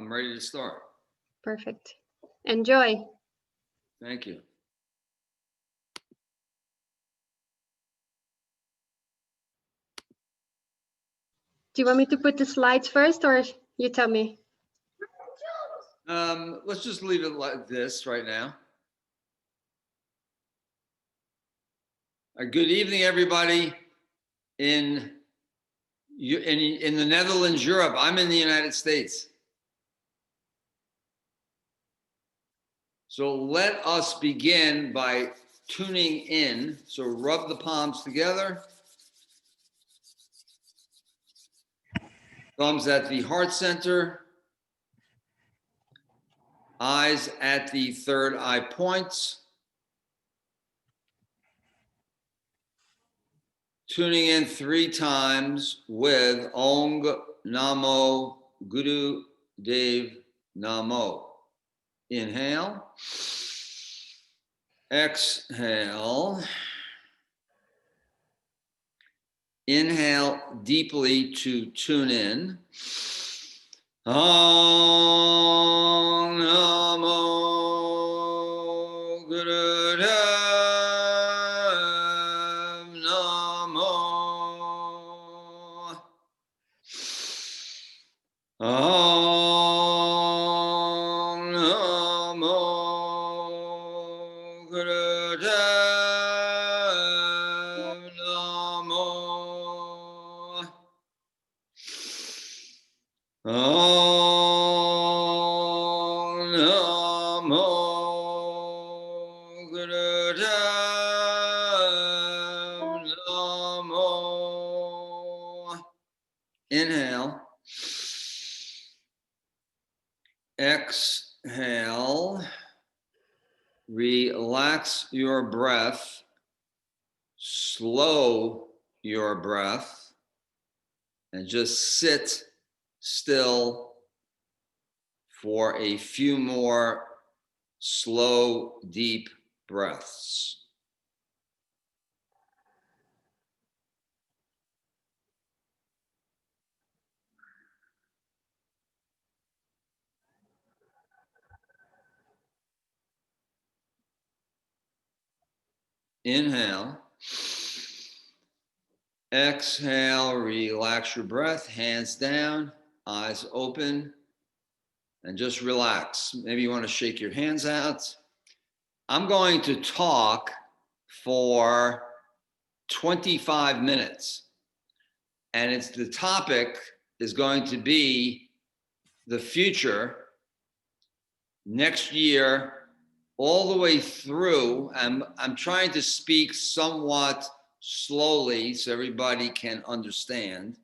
I'm ready to start. Perfect. Enjoy. Thank you. Do you want me to put the slides first, or you tell me? Let's just leave it like this right now. Good evening, everybody in the Netherlands, Europe. I'm in the United States. So let us begin by tuning in. So rub the palms together. Thumbs at the heart center. Eyes at the third eye points. Tuning in 3 times with Ong Namo Guru Dev Namo. Inhale. Exhale. Inhale deeply to tune in. Om Namo Guru Dev Namo. Om Namo Guru Dev Namo. Om Namo Guru Dev Namo. Inhale. Exhale. Relax your breath. Slow your breath. And just sit still for a few more slow, deep breaths. Inhale. Exhale, relax your breath, hands down, eyes open, and just relax. Maybe you want to shake your hands out. I'm going to talk for 25 minutes, and the topic is going to be the future next year, all the way through. I'm trying to speak somewhat slowly so everybody can understand.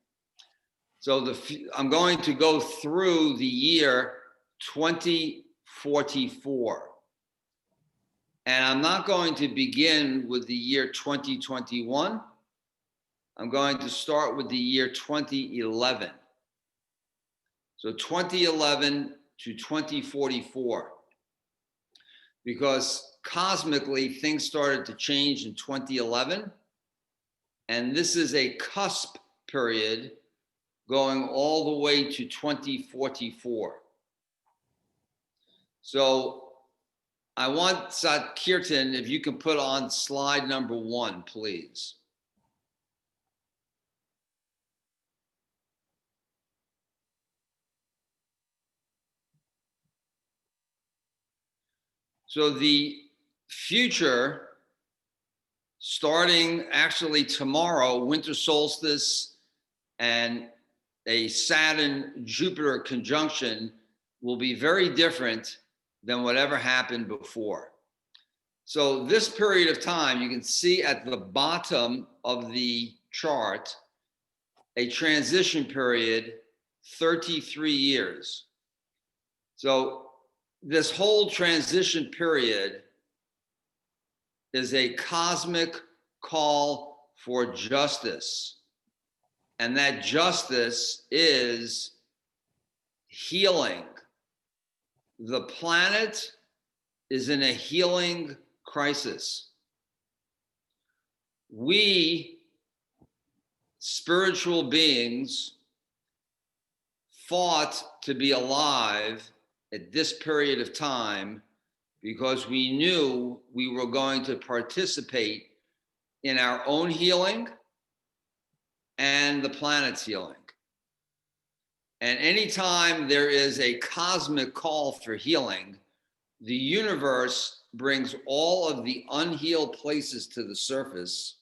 So I'm going to go through the year 2044. And I'm not going to begin with the year 2021. I'm going to start with the year 2011. So 2011 to 2044. Because cosmically, things started to change in 2011. And this is a cusp period going all the way to 2044. So I want Satkirtan, if you can put on slide number 1, please. So the future, starting actually tomorrow, winter solstice and a Saturn-Jupiter conjunction will be very different than whatever happened before. So this period of time, you can see at the bottom of the chart, a transition period, 33 years. So this whole transition period is a cosmic call for justice. And that justice is healing. The planet is in a healing crisis. We, spiritual beings, fought to be alive at this period of time because we knew we were going to participate in our own healing and the planet's healing. And anytime there is a cosmic call for healing, the universe brings all of the unhealed places to the surface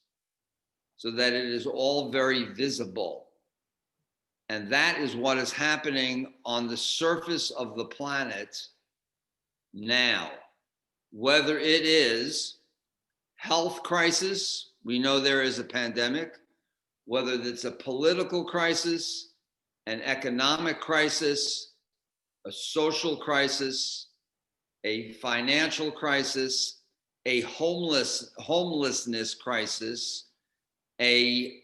so that it is all very visible. And that is what is happening on the surface of the planet now. Whether it is health crisis, we know there is a pandemic, whether it's a political crisis, an economic crisis, a social crisis, a financial crisis, a homelessness crisis, a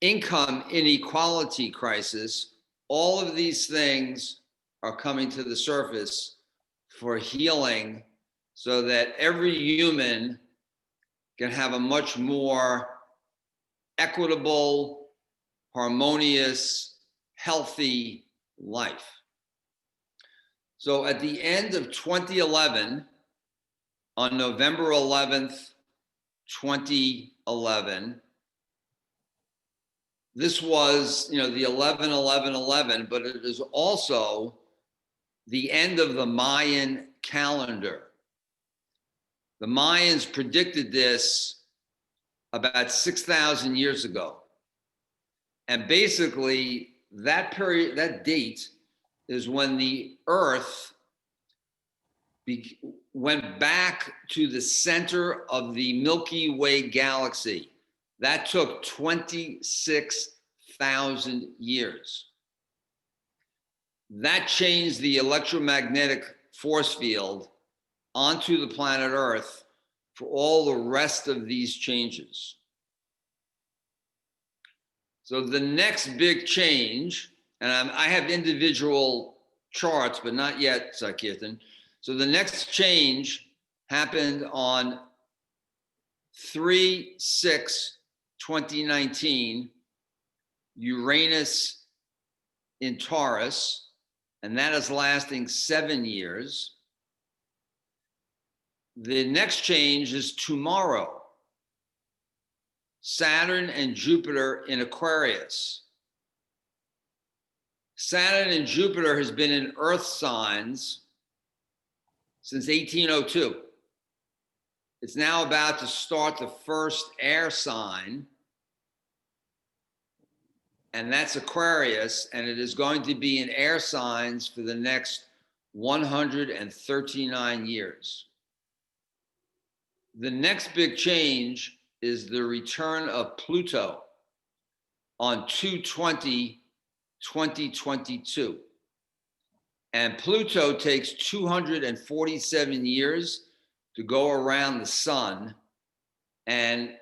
income inequality crisis, all of these things are coming to the surface for healing so that every human can have a much more equitable, harmonious, healthy life. So at the end of 2011, on November 11th, 2011, this was, the 11-11-11, but it is also the end of the Mayan calendar. The Mayans predicted this about 6,000 years ago. And basically, that period, that date is when the Earth went back to the center of the Milky Way galaxy. That took 26,000 years. That changed the electromagnetic force field onto the planet Earth for all the rest of these changes. So the next big change, and I have individual charts, but not yet, Sakirtan. So the next change happened on 3/6/2019, Uranus in Taurus, and that is lasting 7 years. The next change is tomorrow, Saturn and Jupiter in Aquarius. Saturn and Jupiter has been in Earth signs since 1802. It's now about to start the first air sign, and that's Aquarius, and it is going to be in air signs for the next 139 years. The next big change is the return of Pluto on 2/20/2022. And Pluto takes 247 years to go around the sun. And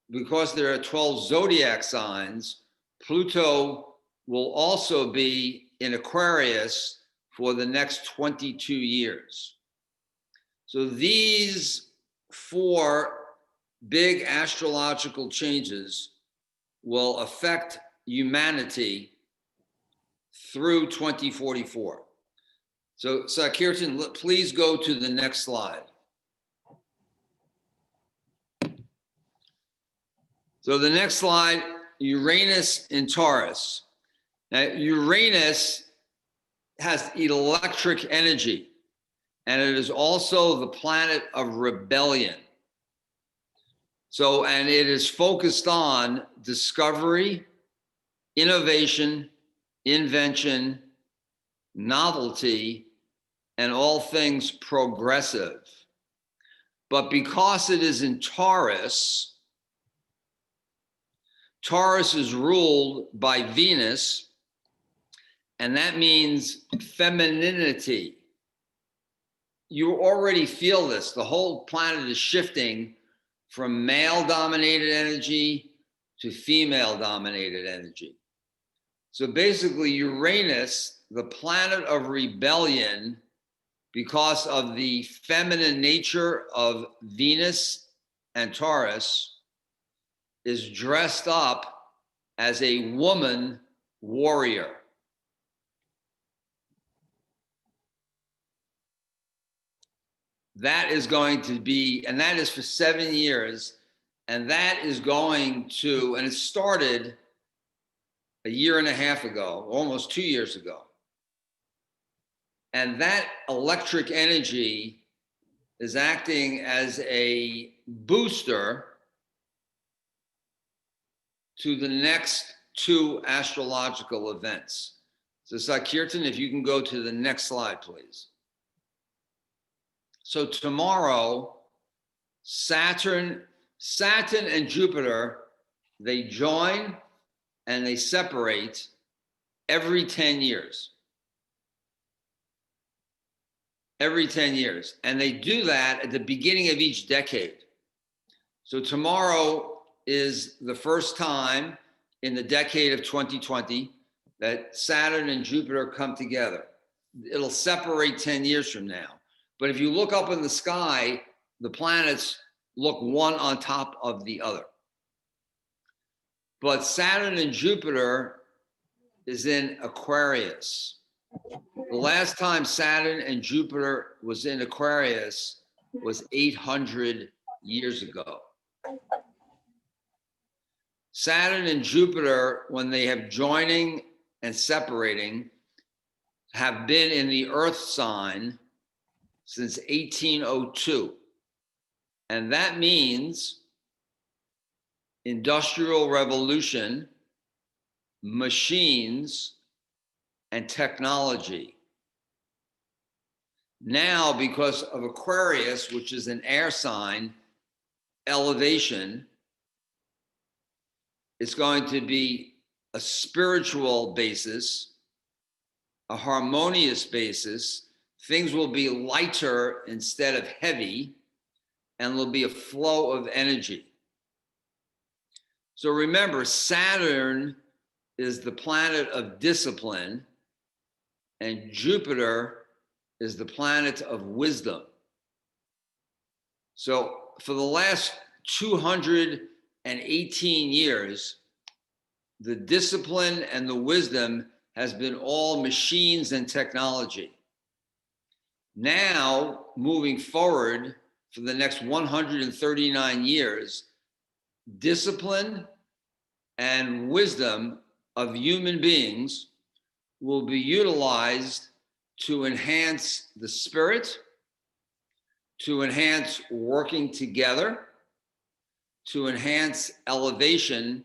because there are 12 zodiac signs, Pluto will also be in Aquarius for the next 22 years. So these 4 big astrological changes will affect humanity through 2044. So Sakirtan, please go to the next slide. So the next slide, Uranus in Taurus. Now, Uranus has electric energy, and it is also the planet of rebellion. So, and it is focused on discovery, innovation, invention, novelty, and all things progressive. But because it is in Taurus, Taurus is ruled by Venus, and that means femininity. You already feel this. The whole planet is shifting from male-dominated energy to female-dominated energy. So basically, Uranus, the planet of rebellion, because of the feminine nature of Venus and Taurus, is dressed up as a woman warrior. that is going to be, and that is for 7 years. And that is going to, and it started a year and a half ago, almost 2 years ago. And that electric energy is acting as a booster to the next 2 astrological events. So Sakirtan, if you can go to the next slide, please. So tomorrow, Saturn and Jupiter, they join and they separate every 10 years. Every 10 years. And they do that at the beginning of each decade. So tomorrow is the first time in the decade of 2020 that Saturn and Jupiter come together. It'll separate 10 years from now. But if you look up in the sky, the planets look one on top of the other. But Saturn and Jupiter is in Aquarius. The last time Saturn and Jupiter was in Aquarius was 800 years ago. Saturn and Jupiter, when they have joining and separating, have been in the Earth sign since 1802. And that means industrial revolution, machines, and technology. Now, because of Aquarius, which is an air sign, elevation, it's going to be a spiritual basis, a harmonious basis. Things will be lighter instead of heavy, and there'll be a flow of energy. So remember, Saturn is the planet of discipline, and Jupiter is the planet of wisdom. So for the last 218 years, the discipline and the wisdom has been all machines and technology. Now, moving forward for the next 139 years, discipline and wisdom of human beings will be utilized to enhance the spirit, to enhance working together, to enhance elevation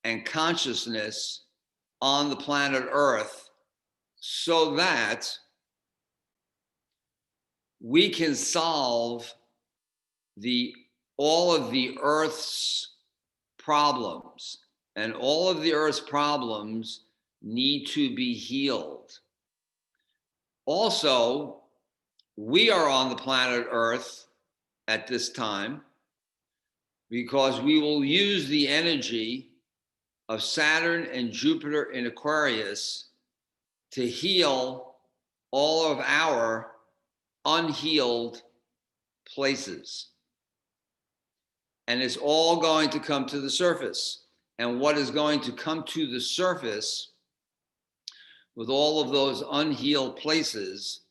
and consciousness on the planet Earth, so that we can solve all of the Earth's problems, and all of the Earth's problems need to be healed. Also, we are on the planet Earth at this time because we will use the energy of Saturn and Jupiter in Aquarius to heal all of our unhealed places. And it's all going to come to the surface. And what is going to come to the surface with all of those unhealed places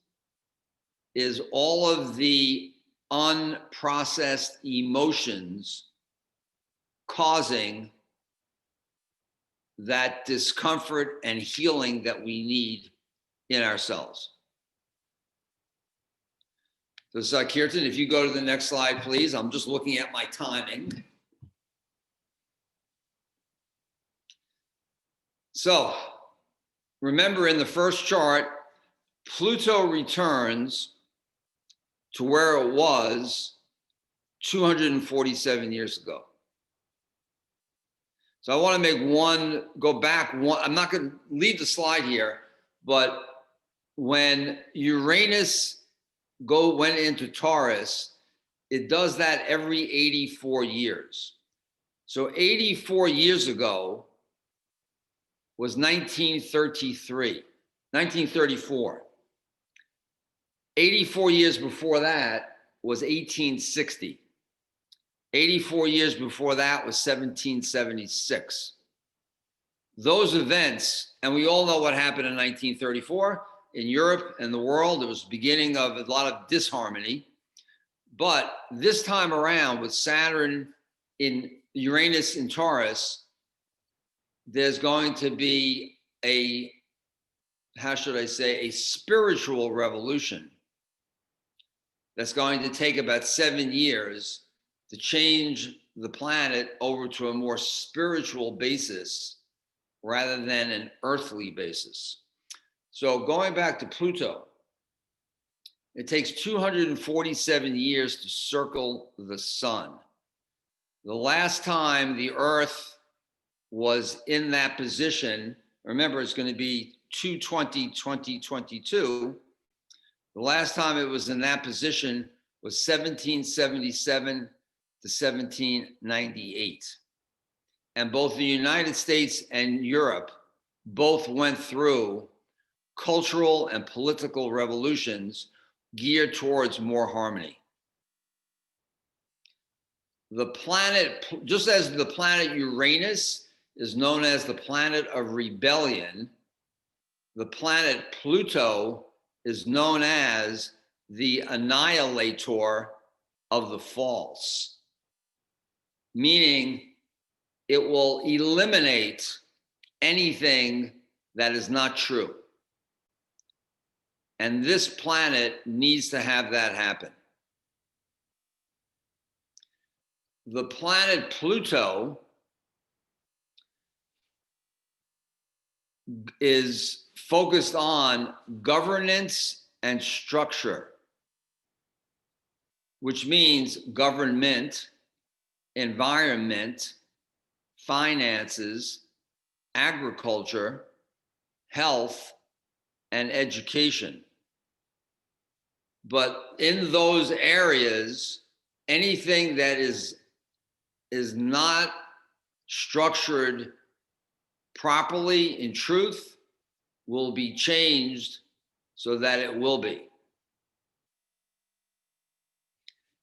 is all of the unprocessed emotions causing that discomfort and healing that we need in ourselves. So Sakirtan, if you go to the next slide, please. I'm just looking at my timing. So remember, in the first chart, Pluto returns to where it was 247 years ago. So I want to go back one. I'm not going to leave the slide here, but when Uranus went into Taurus, it does that every 84 years. So 84 years ago was 1934. 84 years before that was 1860. 84 years before that was 1776. Those events, and we all know what happened in 1934 in Europe and the world. It was the beginning of a lot of disharmony. But this time around with Saturn in Uranus in Taurus, there's going to be a, how should I say, a spiritual revolution that's going to take about 7 years to change the planet over to a more spiritual basis rather than an earthly basis. So going back to Pluto, it takes 247 years to circle the sun. The last time the Earth was in that position, remember it's going to be 2/20/2022. The last time it was in that position was 1777 to 1798. And both the United States and Europe both went through cultural and political revolutions geared towards more harmony. The planet, just as the planet Uranus is known as the planet of rebellion, the planet Pluto is known as the annihilator of the false, meaning it will eliminate anything that is not true. And this planet needs to have that happen. The planet Pluto is focused on governance and structure, which means government, environment, finances, agriculture, health, and education. But in those areas, anything that is not structured properly in truth will be changed so that it will be.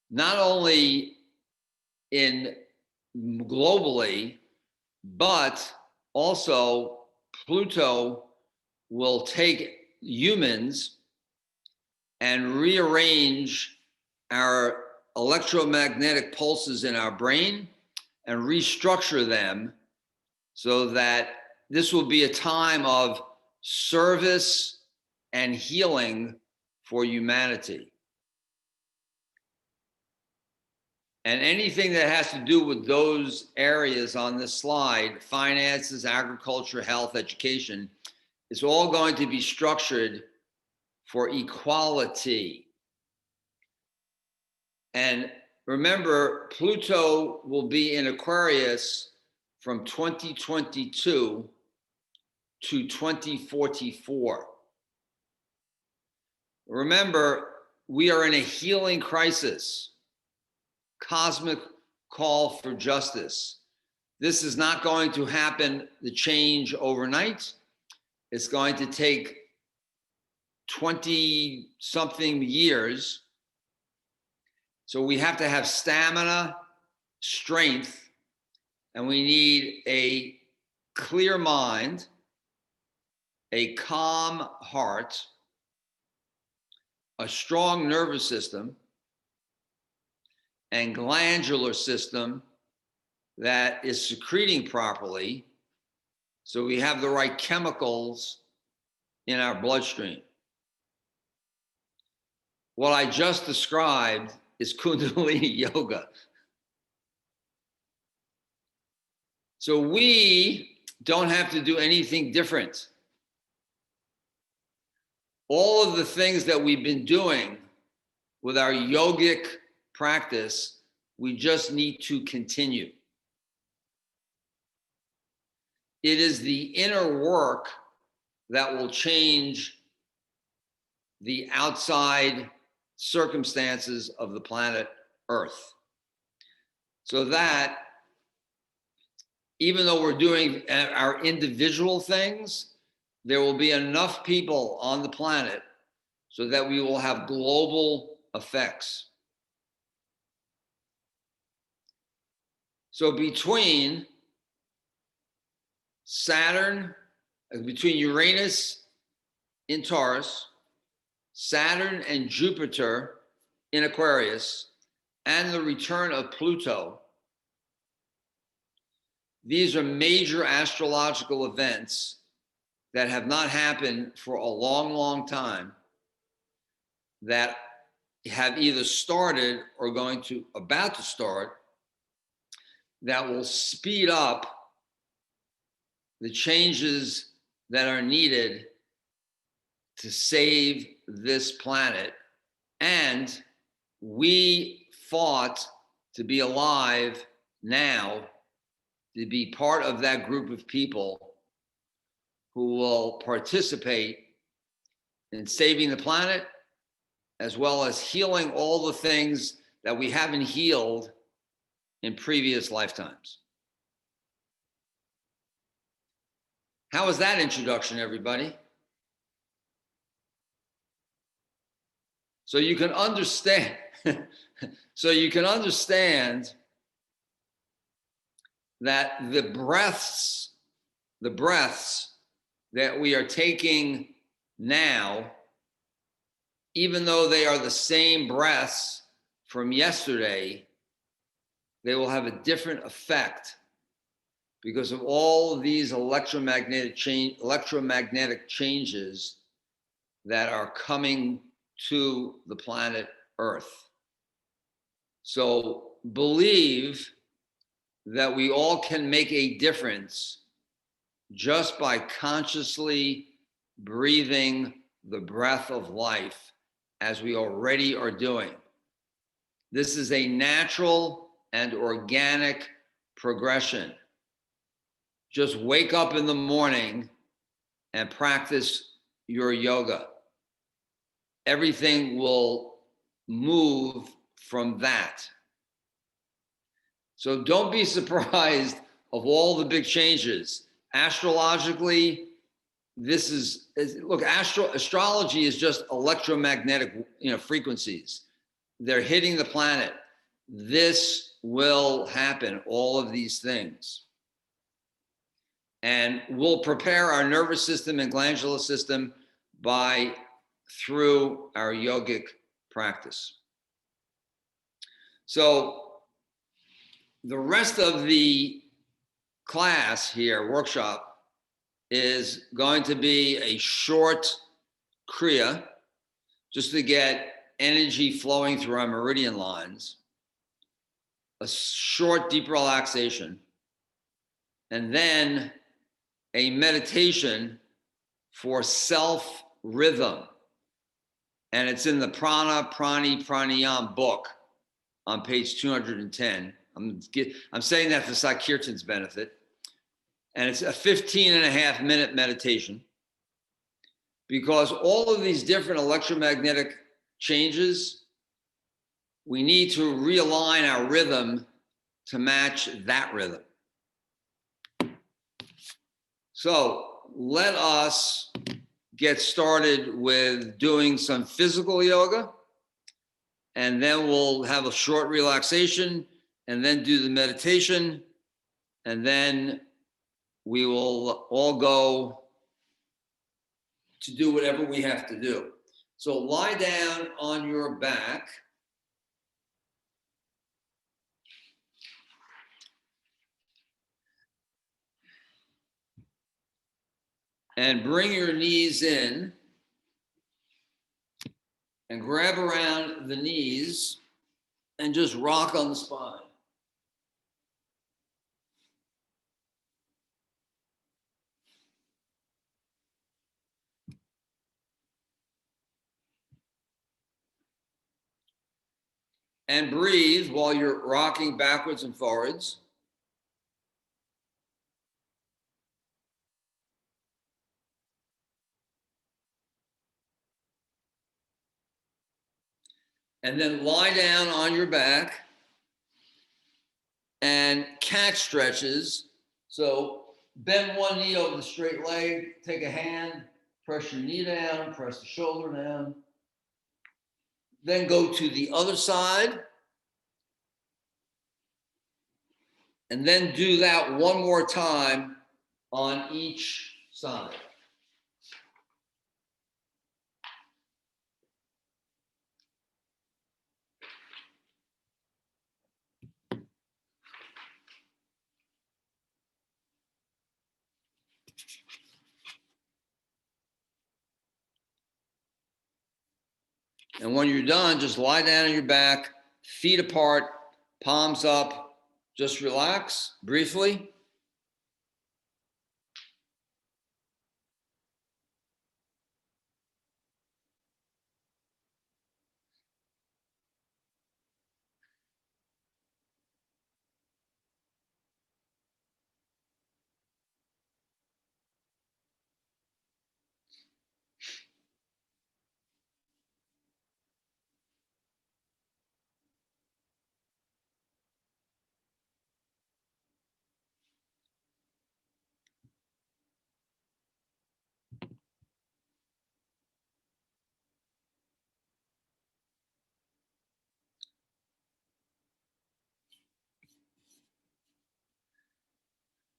Not only in globally, but also Pluto will take humans and rearrange our electromagnetic pulses in our brain and restructure them so that this will be a time of service and healing for humanity. And anything that has to do with those areas on this slide, finances, agriculture, health, education, it's all going to be structured for equality. And remember, Pluto will be in Aquarius from 2022 to 2044. Remember, we are in a healing crisis. Cosmic call for justice. This is not going to happen, the change overnight. It's going to take 20 something years. So we have to have stamina, strength, and we need a clear mind, a calm heart, a strong nervous system, and glandular system that is secreting properly so we have the right chemicals in our bloodstream. What I just described is Kundalini yoga. So we don't have to do anything different. All of the things that we've been doing with our yogic practice, we just need to continue. It is the inner work that will change the outside circumstances of the planet Earth. So that even though we're doing our individual things, there will be enough people on the planet so that we will have global effects. So between Uranus in Taurus, Saturn and Jupiter in Aquarius, and the return of Pluto. These are major astrological events that have not happened for a long, long time, that have either started or about to start, that will speed up the changes that are needed to save this planet. And we fought to be alive now, to be part of that group of people who will participate in saving the planet, as well as healing all the things that we haven't healed in previous lifetimes. How was that introduction, everybody? So you can understand, that the breaths that we are taking now, even though they are the same breaths from yesterday, they will have a different effect because of all of these electromagnetic changes that are coming to the planet Earth. So believe that we all can make a difference just by consciously breathing the breath of life, as we already are doing. This is a natural and organic progression. Just wake up in the morning and practice your yoga. Everything will move from that. So don't be surprised of all the big changes. Astrologically, astrology is just electromagnetic, frequencies. They're hitting the planet. This will happen, all of these things. And we'll prepare our nervous system and glandular system through our yogic practice. So the rest of the class here, workshop, is going to be a short kriya, just to get energy flowing through our meridian lines, a short, deep relaxation, and then a meditation for self-rhythm. And it's in the Pranayam book on page 210. I'm saying that for Sakirtan's benefit. And it's a 15.5-minute meditation, because all of these different electromagnetic changes, we need to realign our rhythm to match that rhythm. So let us get started with doing some physical yoga, and then we'll have a short relaxation, and then do the meditation, and then we will all go to do whatever we have to do. So lie down on your back. And bring your knees in and grab around the knees and just rock on the spine. And breathe while you're rocking backwards and forwards. And then lie down on your back and cat stretches. So bend one knee over the straight leg, take a hand, press your knee down, press the shoulder down. Then go to the other side. And then do that one more time on each side. And when you're done, just lie down on your back, feet apart, palms up. Just relax briefly.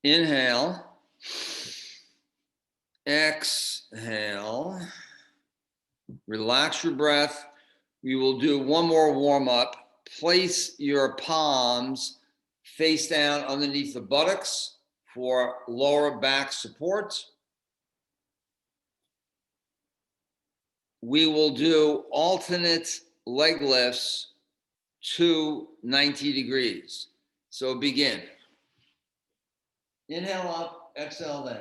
Inhale. Exhale. Relax your breath. We will do one more warm up. Place your palms face down underneath the buttocks for lower back support. We will do alternate leg lifts to 90 degrees. So begin. Inhale up, exhale down.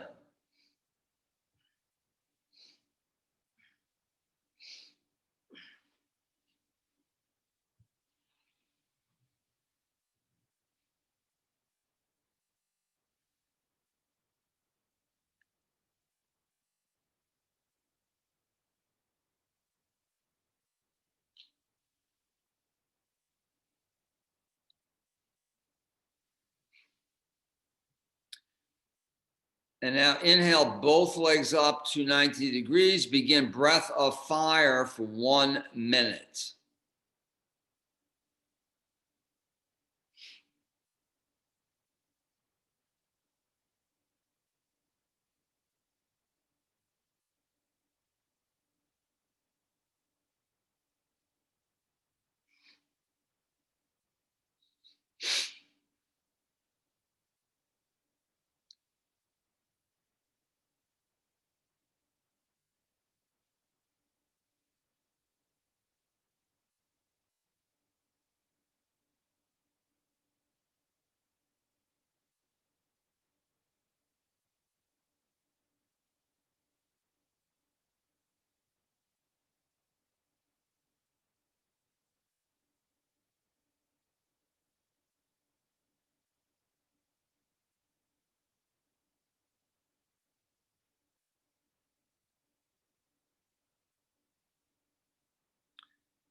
And now inhale both legs up to 90 degrees. Begin breath of fire for 1 minute.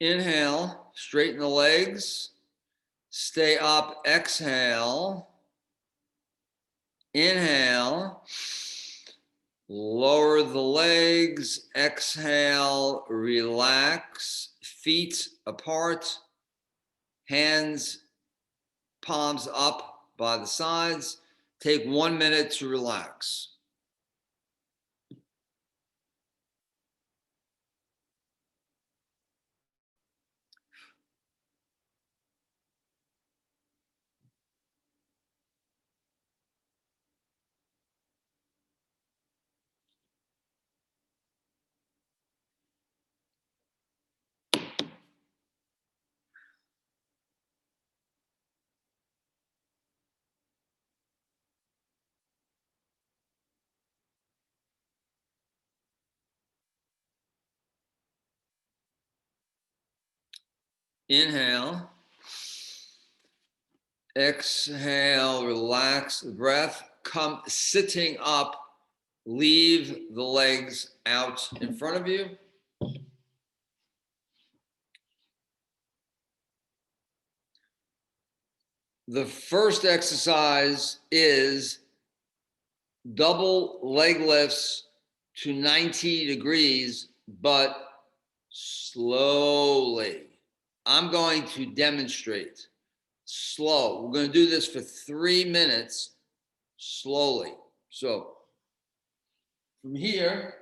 Inhale, straighten the legs. Stay up, exhale. Inhale, lower the legs. Exhale, relax. Feet apart, hands, palms up by the sides. Take 1 minute to relax. Inhale. Exhale, relax the breath. Come sitting up. Leave the legs out in front of you. The first exercise is double leg lifts to 90 degrees, but slowly. I'm going to demonstrate slow. We're going to do this for 3 minutes slowly. So from here,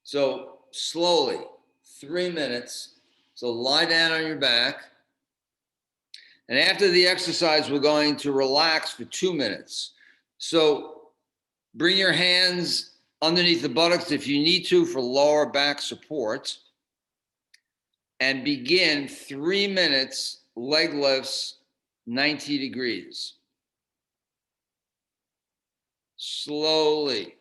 so slowly, 3 minutes. So lie down on your back. And after the exercise, we're going to relax for 2 minutes. So bring your hands underneath the buttocks if you need to for lower back support. And begin 3 minutes leg lifts 90 degrees. Slowly.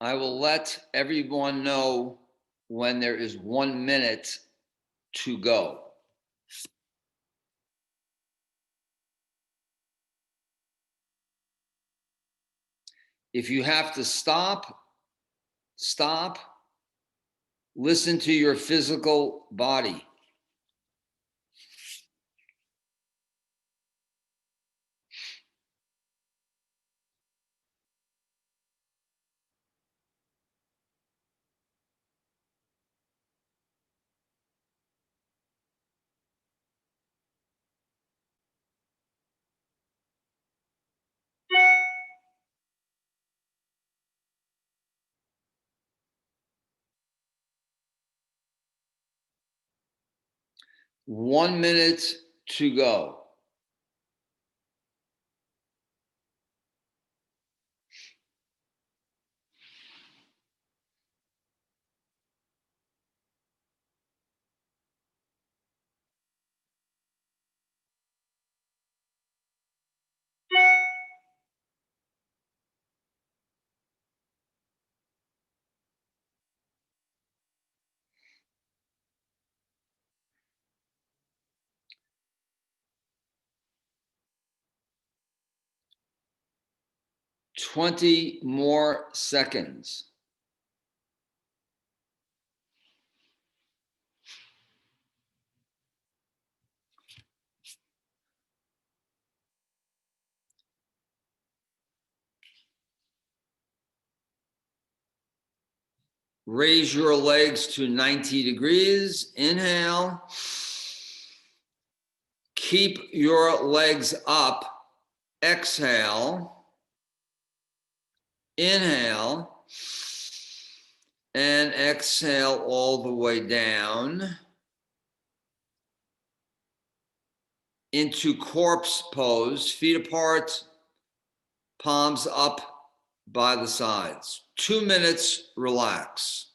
I will let everyone know when there is 1 minute to go. If you have to stop, stop. Listen to your physical body. One minute to go. Twenty more seconds. Raise your legs to 90 degrees. Inhale. Keep your legs up. Exhale. Inhale. And exhale all the way down into corpse pose, feet apart, palms up by the sides. 2 minutes, relax.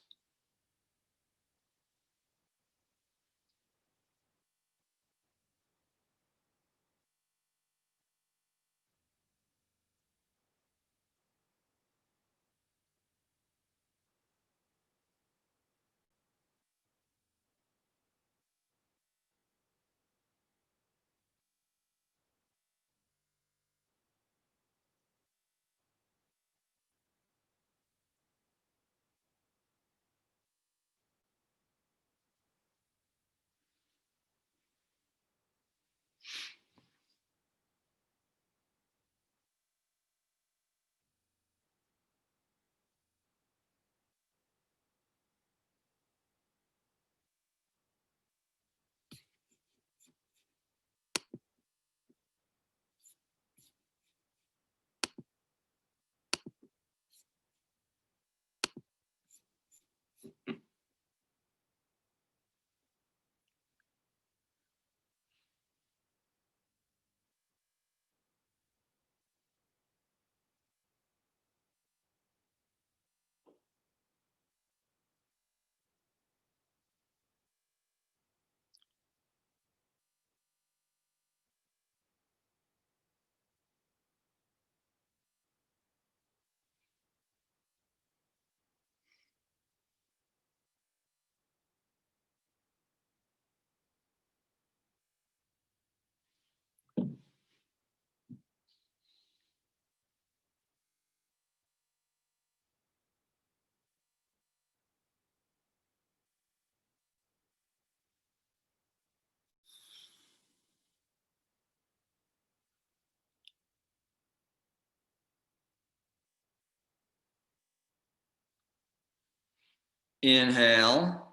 Inhale.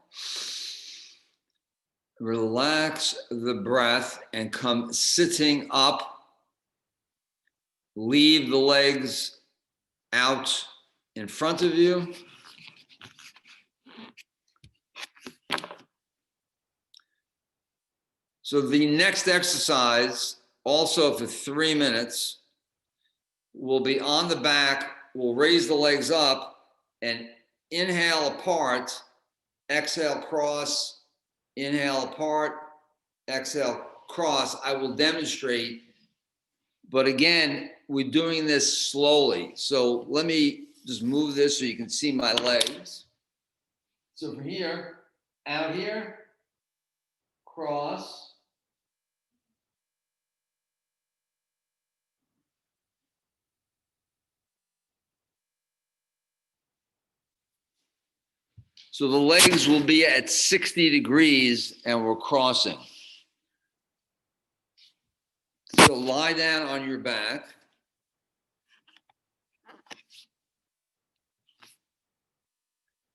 Relax the breath and come sitting up. Leave the legs out in front of you. So the next exercise, also for 3 minutes, will be on the back. We'll raise the legs up and inhale apart, exhale cross, inhale apart, exhale cross. I will demonstrate, but again, we're doing this slowly. So let me just move this so you can see my legs. So from here, out here, cross. So the legs will be at 60 degrees and we're crossing. So lie down on your back.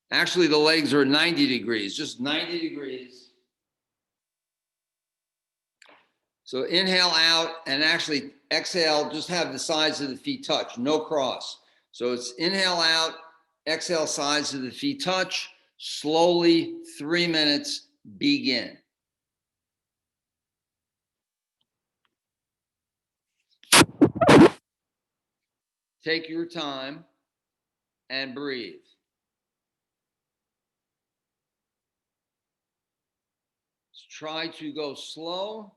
Actually, the legs are 90 degrees, just 90 degrees. So inhale out and actually exhale, just have the sides of the feet touch, no cross. So it's inhale out, exhale, sides of the feet touch, slowly, 3 minutes, begin. Take your time and breathe. Try to go slow.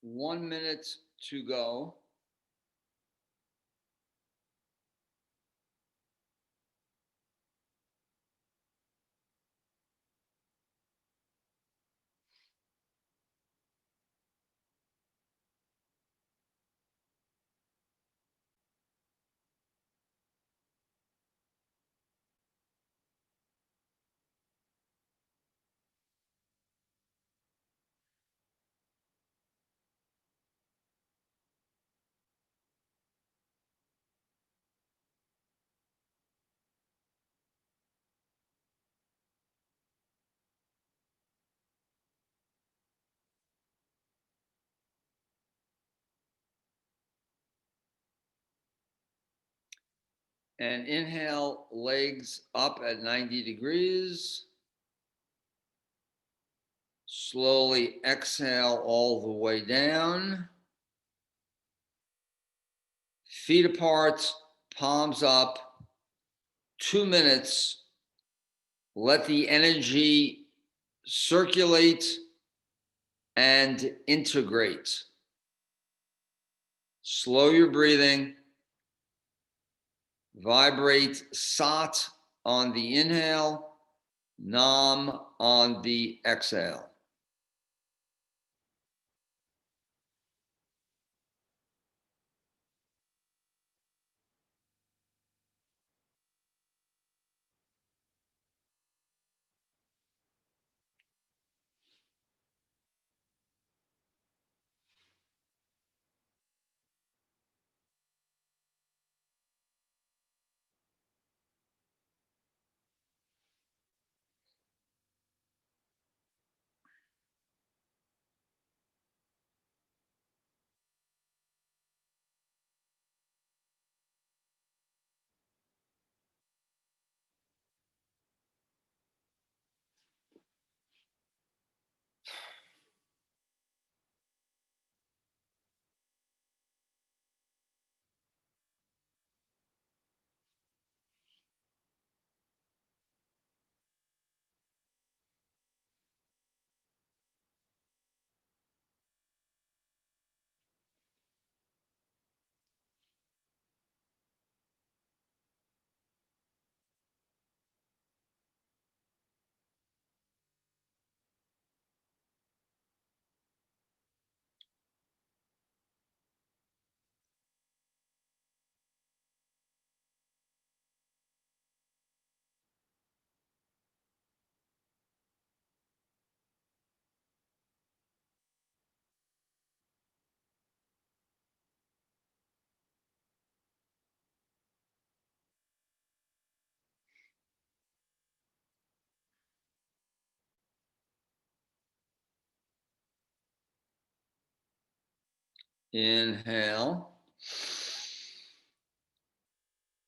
One minute to go. And inhale, legs up at 90 degrees. Slowly exhale all the way down. Feet apart, palms up. 2 minutes. Let the energy circulate and integrate. Slow your breathing. Vibrate Sat on the inhale, Nam on the exhale. Inhale.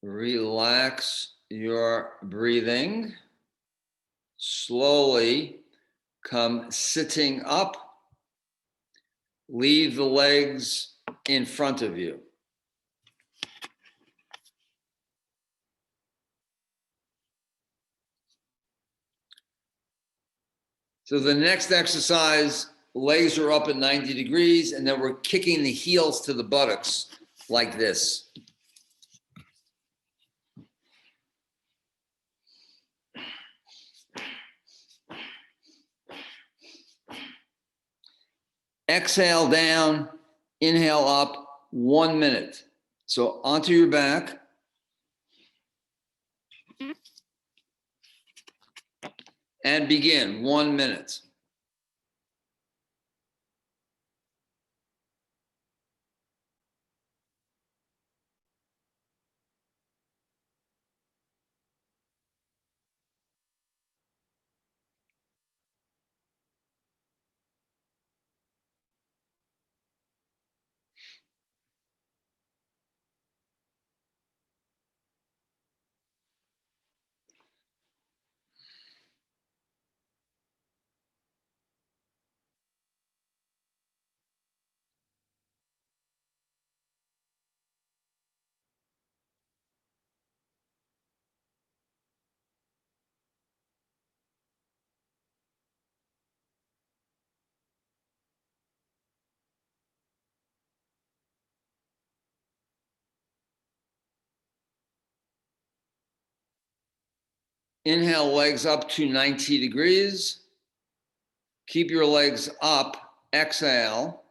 Relax your breathing. Slowly come sitting up. Leave the legs in front of you. So the next exercise, legs are up at 90 degrees, and then we're kicking the heels to the buttocks like this. Exhale down, inhale up, 1 minute. So onto your back. And begin, 1 minute. Inhale, legs up to 90 degrees. Keep your legs up. Exhale.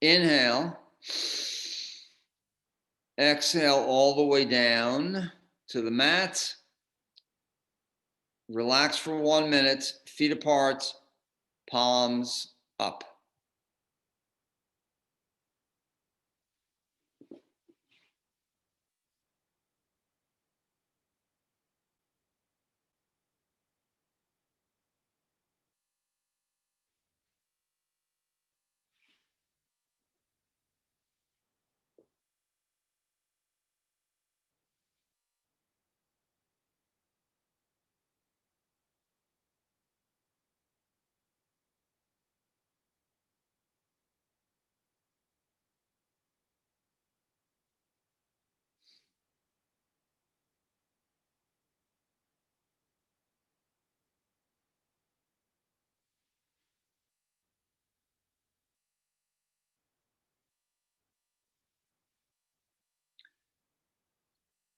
Inhale. Exhale all the way down to the mat. Relax for 1 minute. Feet apart, palms up.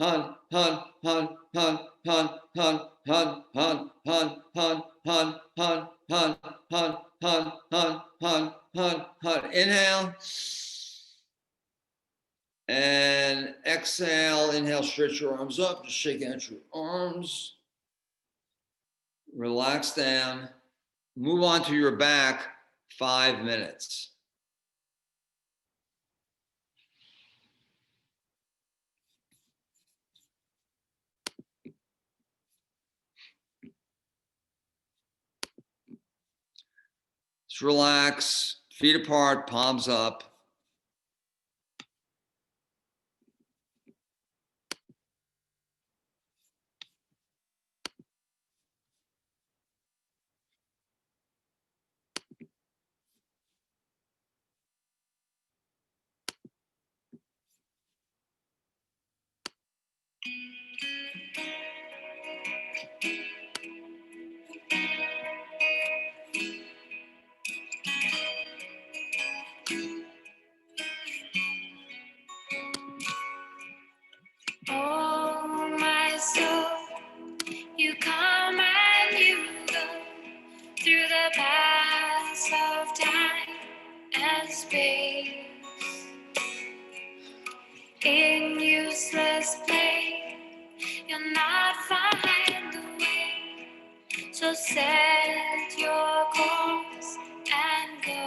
hun, hun, hun, hun, hun, hun, hun, hun, hun, hun, hun, hun, hun, hun, hun, hun, hun, hun, hun. Inhale. And exhale, inhale, stretch your arms up, just shake out your arms. Relax down. Move on to your back, 5 minutes. Just relax, feet apart, palms up. Oh, my soul, you come and you go through the paths of time and space. In useless play, you'll not find the way. So set your course and go.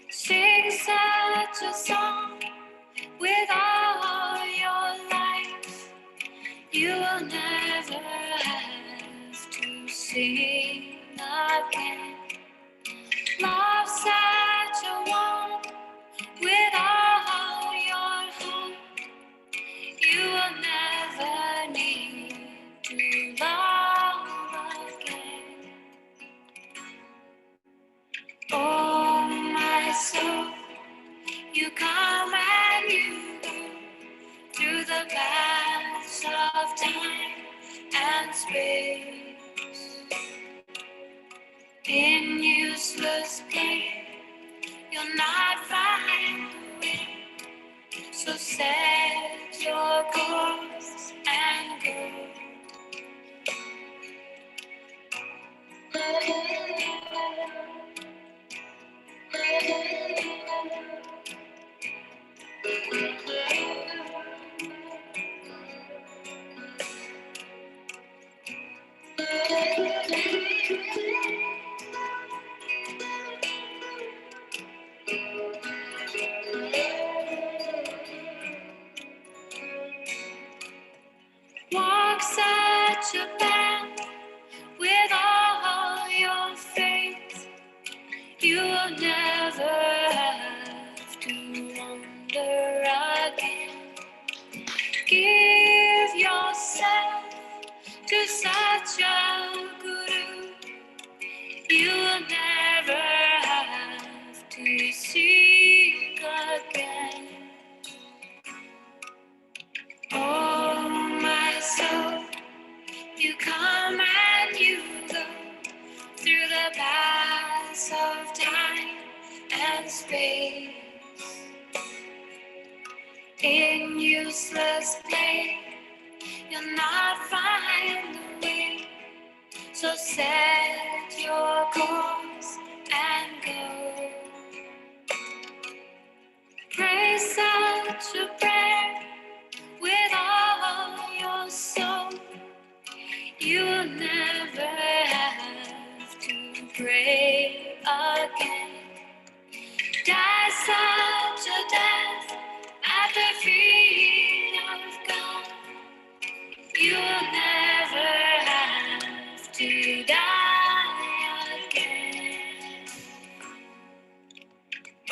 Sing such a song with all your life. You will never have to sing again. Love such a one with all your heart. You will never need to love again. Oh, my soul, you come and you go through the paths of time and space. In useless pain, you'll not find the way. So set your course and go. Walk such a path with all your faith. You will never have to wander again. Give yourself to such a guru. You will never have to seek again. Oh, my soul, you come and you go through the paths of time and space. In useless play, you'll not find the way. So set your course and go. Pray such a prayer with all your soul. You will never have to pray again. Die such a death at the feet of God. You will never have to die again.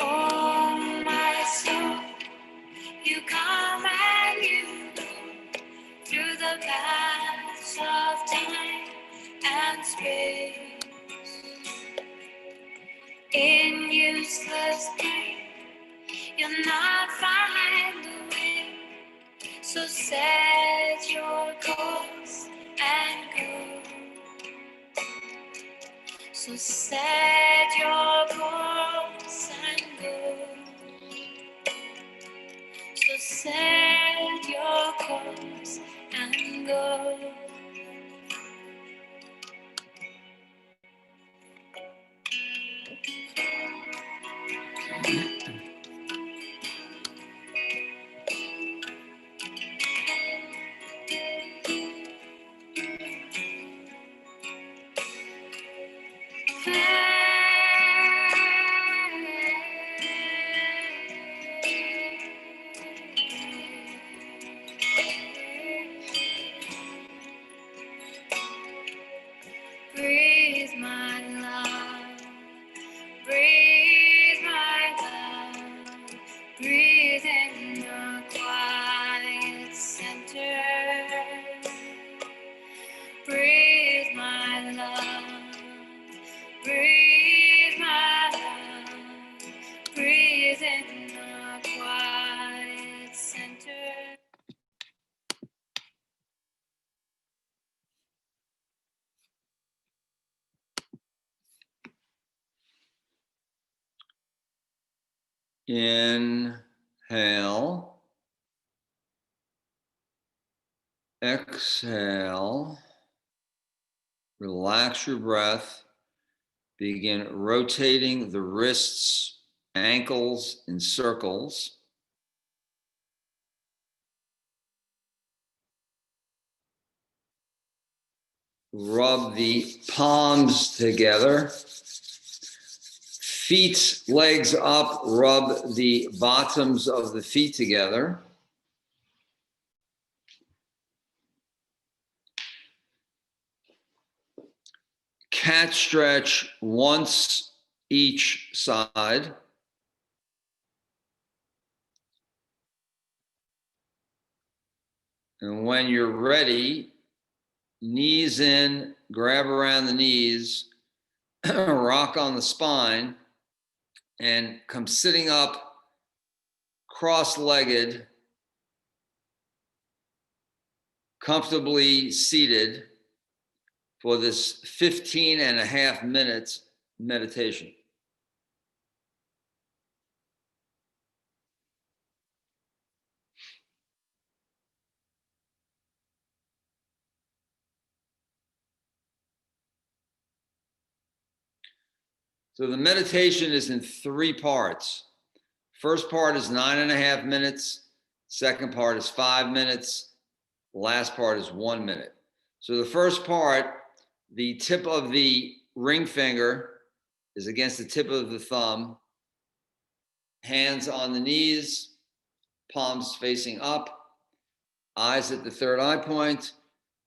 Oh, my soul, you come and you go through the paths of time and space. In useless pain, you'll not find the way. So set your course and go. So set your course and go. So set your course and go. Breathe my love, breathe my love, breathe in the quiet center. Breathe my love, breathe my love, breathe in the quiet center. Inhale. Exhale. Relax your breath. Begin rotating the wrists, ankles in circles. Rub the palms together. Feet, legs up, rub the bottoms of the feet together. Cat stretch once each side. And when you're ready, knees in, grab around the knees, rock on the spine, and come sitting up cross-legged, comfortably seated for this 15.5 minutes meditation. So the meditation is in 3 parts. First part is 9.5 minutes. Second part is 5 minutes. Last part is 1 minute. So the first part, the tip of the ring finger is against the tip of the thumb, hands on the knees, palms facing up, eyes at the third eye point.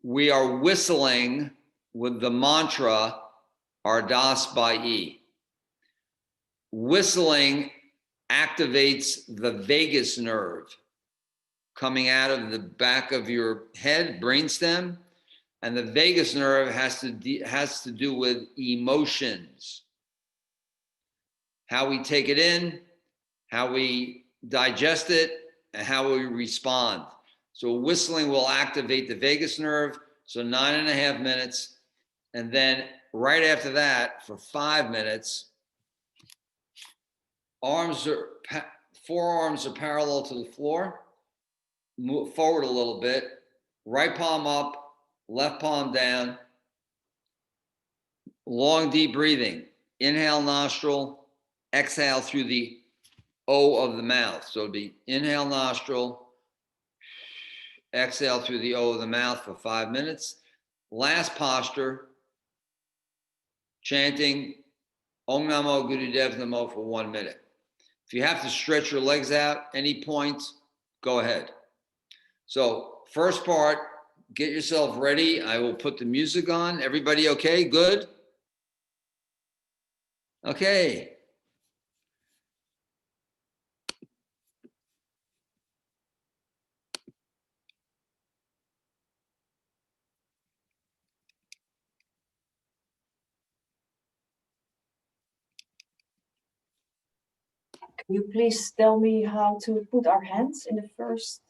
We are whistling with the mantra Ardas Ba'i. Whistling activates the vagus nerve coming out of the back of your head, brainstem, and the vagus nerve has to do with emotions. How we take it in, how we digest it, and how we respond. So whistling will activate the vagus nerve, so 9.5 minutes. And then right after that, for 5 minutes, forearms are parallel to the floor. Move forward a little bit. Right palm up, left palm down. Long, deep breathing. Inhale nostril, exhale through the O of the mouth. So it'd be inhale nostril, exhale through the O of the mouth for 5 minutes. Last posture, chanting Om Namo Gurudev Namo for 1 minute. If you have to stretch your legs out any point, go ahead. So first part, get yourself ready. I will put the music on. Everybody okay? Good? Okay. Can you please tell me how to put our hands in the first?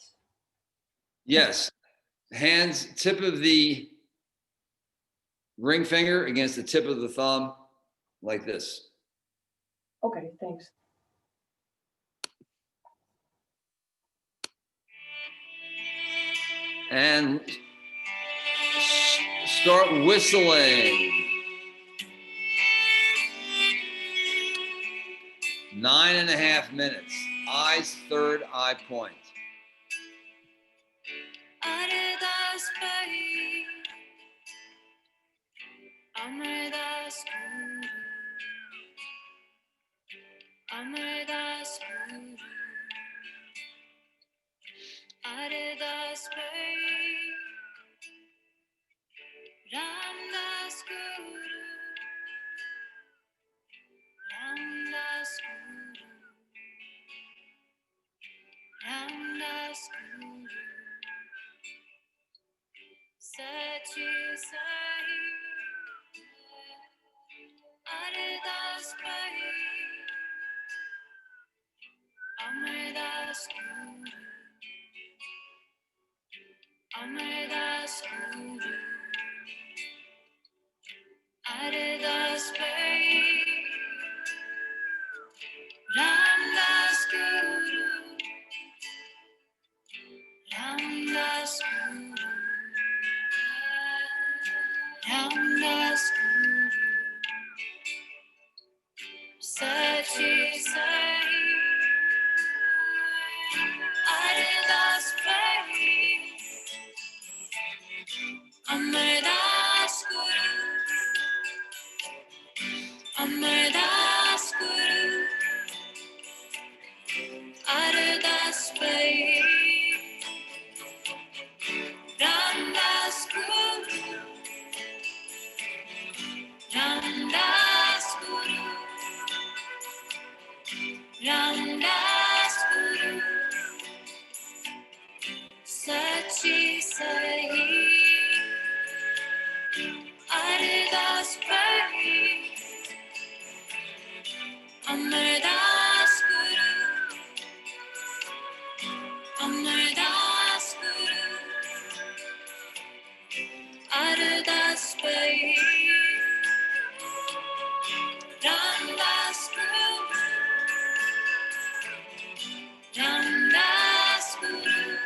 Yes. Hands, tip of the ring finger against the tip of the thumb, like this. Okay, thanks. and start whistling. 9.5 minutes. Eyes, third eye point. Ardas Pai, Amardas Guru, Amardas Guru, Ardas Pai, Ramdas Guru, Ramdas Guru, Ramdas Guru, Sachi Sai, Ardas Pai, Amardas Guru, Amardas Guru, Ardas Pai, Ramdas Guru, Ramdas Guru, Ramdas Guru, Sachi Sai, Ardas Pai, Amardas Guru, Amardas Guru, Ardas Pai, Ramdas Guru, Ramdas Guru, Ramdas Guru, Sachi Sai, Ardas Pai, Amardas Guru, Amardas Guru, Ardas Pai, Ramdas Guru, Ramdas Guru,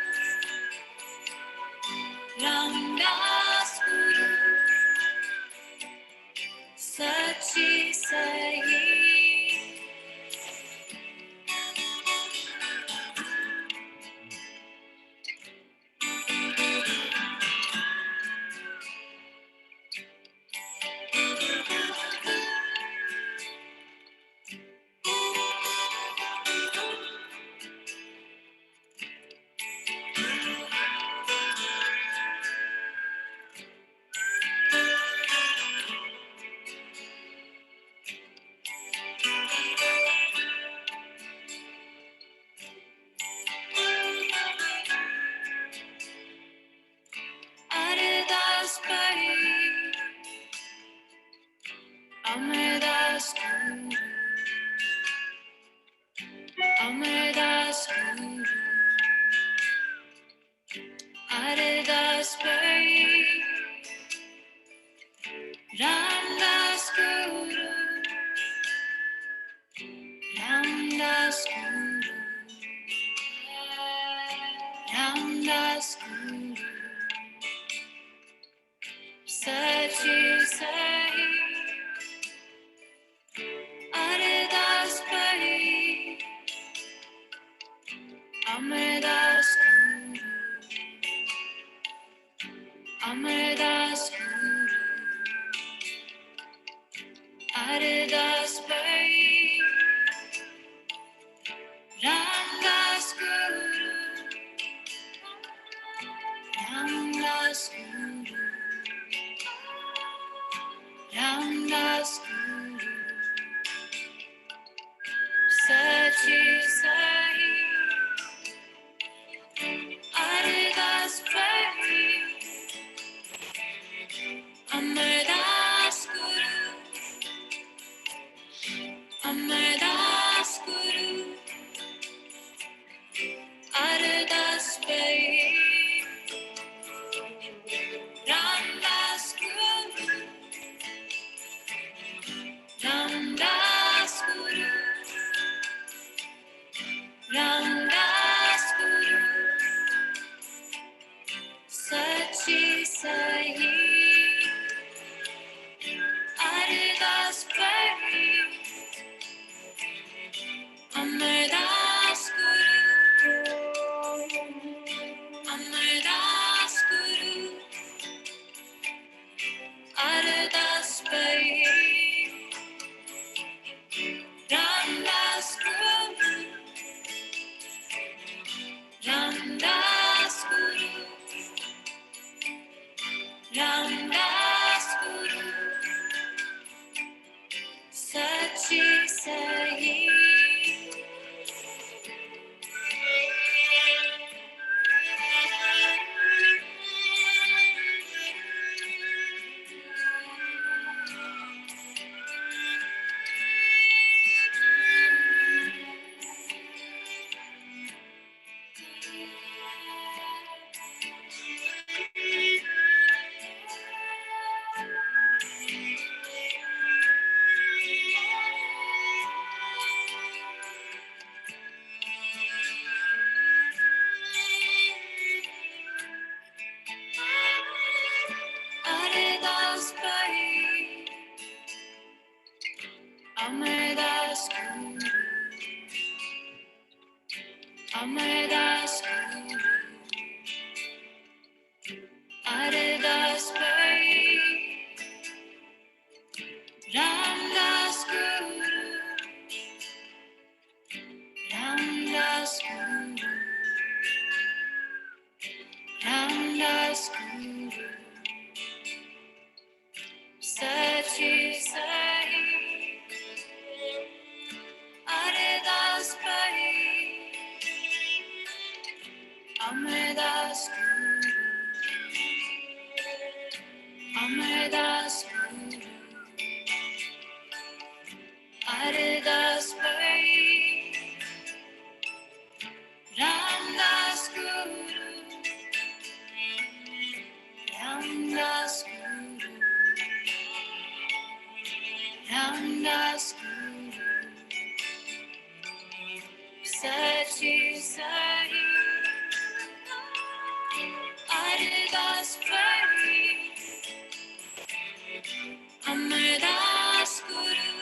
Ramdas Guru, Sachi Sai. Ardas Pai, Amardas Guru, Amardas Guru, Ardas Pai, Ramdas Guru, Ramdas Guru, Ramdas Guru, Sachi Sai, Ardas Pai, Amardas Guru, Amardas Guru, Ardas Pai, Ramdas Guru, Ramdas Guru, Ramdas Guru Sachi Sahi Aredas Pai Amardas Guru Amardas Guru Aredas Pai Ramdas Guru Ramdas Guru Ramdas Guru Sachi Sai Aredas Pai Amardas Guru Amardas Guru Aredas Pai Ramdas Guru Ramdas Guru Ramdas Guru Sachi Sai Aredas Pai Amardas Guru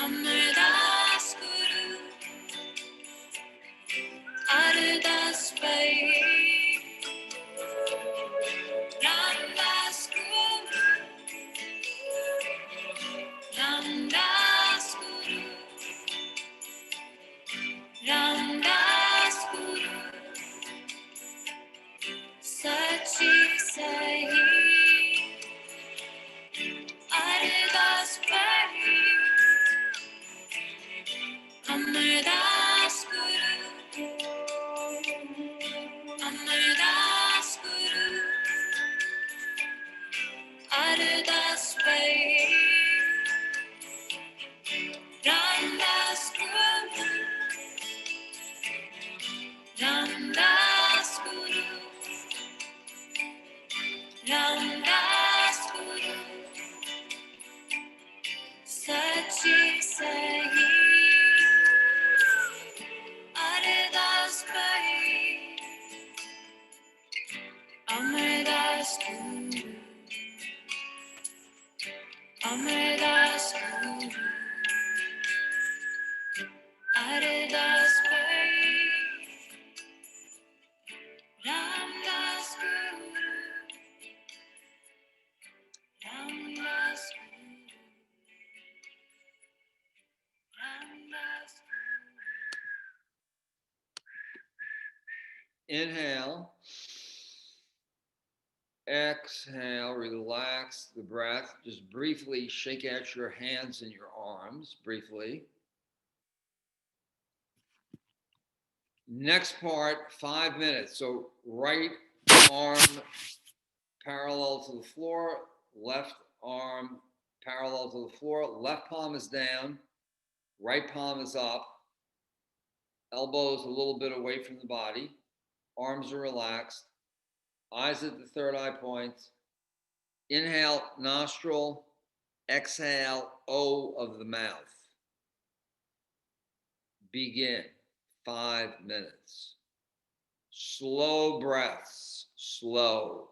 Amardas Guru Aredas Pai Ramdas Guru Ramdas Guru Ramdas Guru Sachi Sai Aredas Pai Amardas Guru Amardas Guru Aredas Pai Ramdas Guru Ramdas Guru Ramdas Guru Sachi Sai Aredas Pai Amardas Guru Amardas Guru Aredas Pai Ramdas Guru Ramdas Guru Ramdas Inhale. Exhale, relax the breath. Just briefly shake out your hands and your arms, briefly. Next part, 5 minutes. So right arm parallel to the floor, left arm parallel to the floor, left palm is down, right palm is up, elbows a little bit away from the body, arms are relaxed, eyes at the third eye point. Inhale, nostril, exhale, O of the mouth. Begin. 5 minutes. Slow breaths, slow.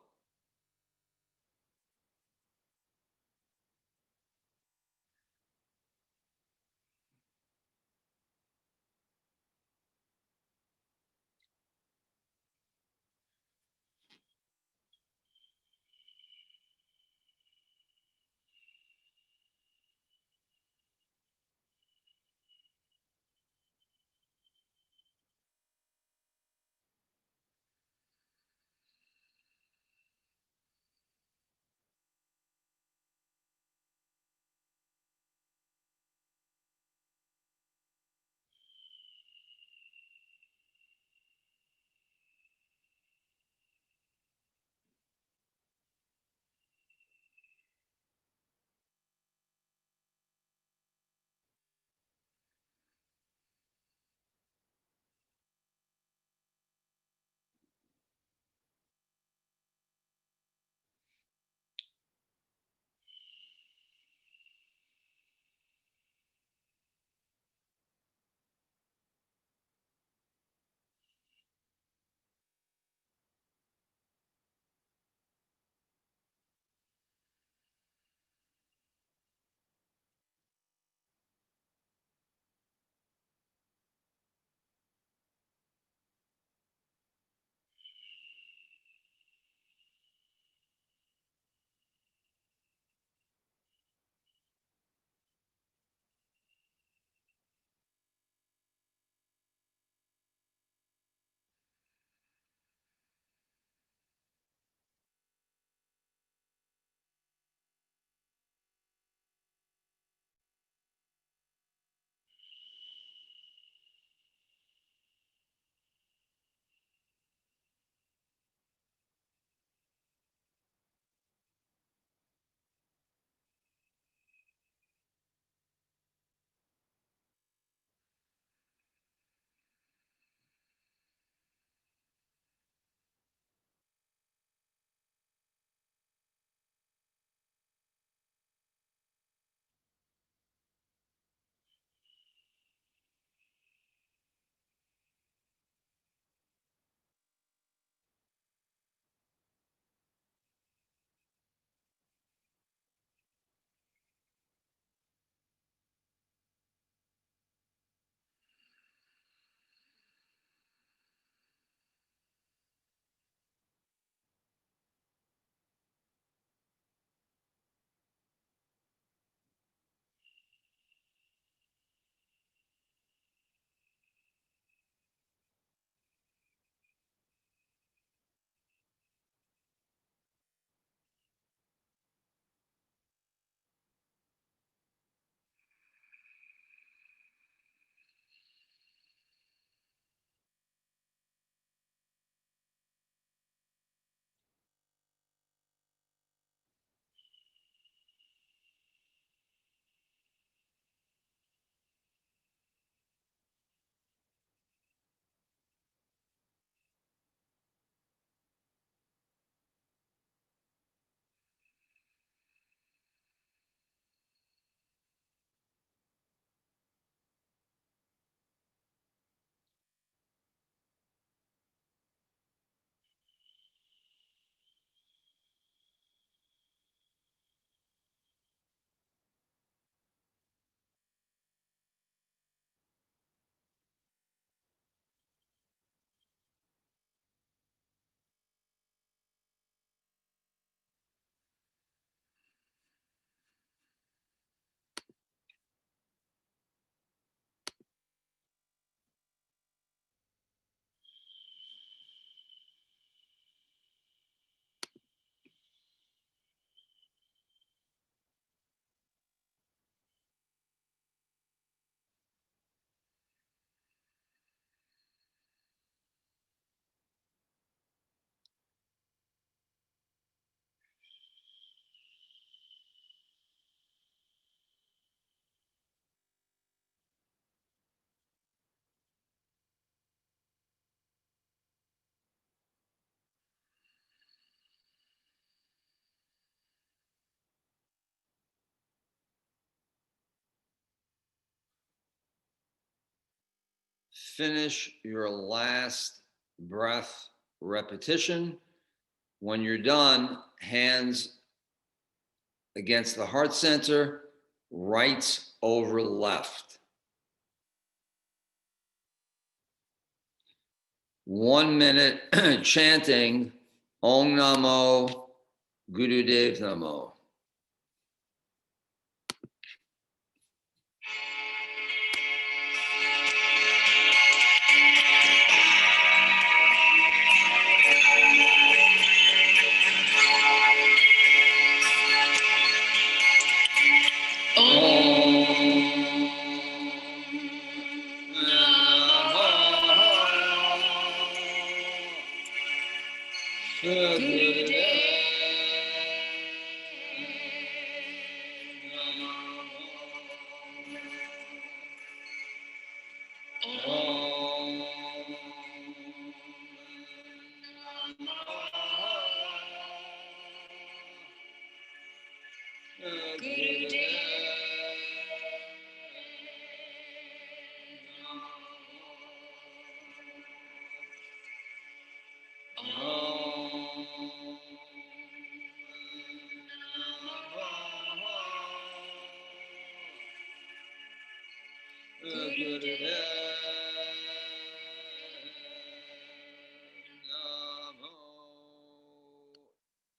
finish your last breath repetition. When you're done, hands against the heart center, right over left. 1 minute chanting Om Namo Gurudev Namo.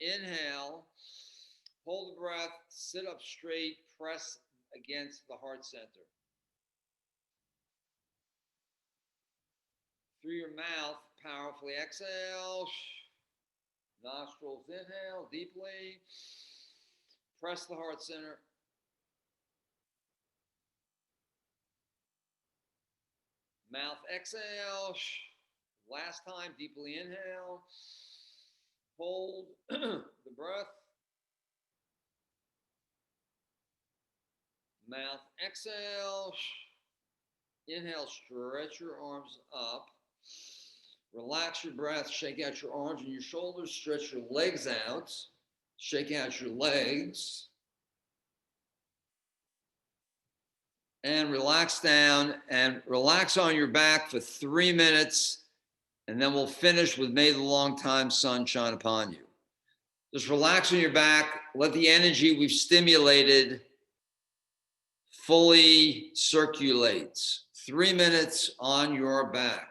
Inhale, hold the breath, sit up straight, press against the heart center. Through your mouth, powerfully exhale. Nostrils inhale deeply. Press the heart center. Mouth exhale. Last time, deeply inhale. Hold the breath. Mouth exhale. Inhale, stretch your arms up. Relax your breath, shake out your arms and your shoulders, stretch your legs out, shake out your legs. And relax down and relax on your back for 3 minutes. And then we'll finish with May the Long Time Sun Shine Upon You. Just relax on your back. Let the energy we've stimulated fully circulate. 3 minutes on your back.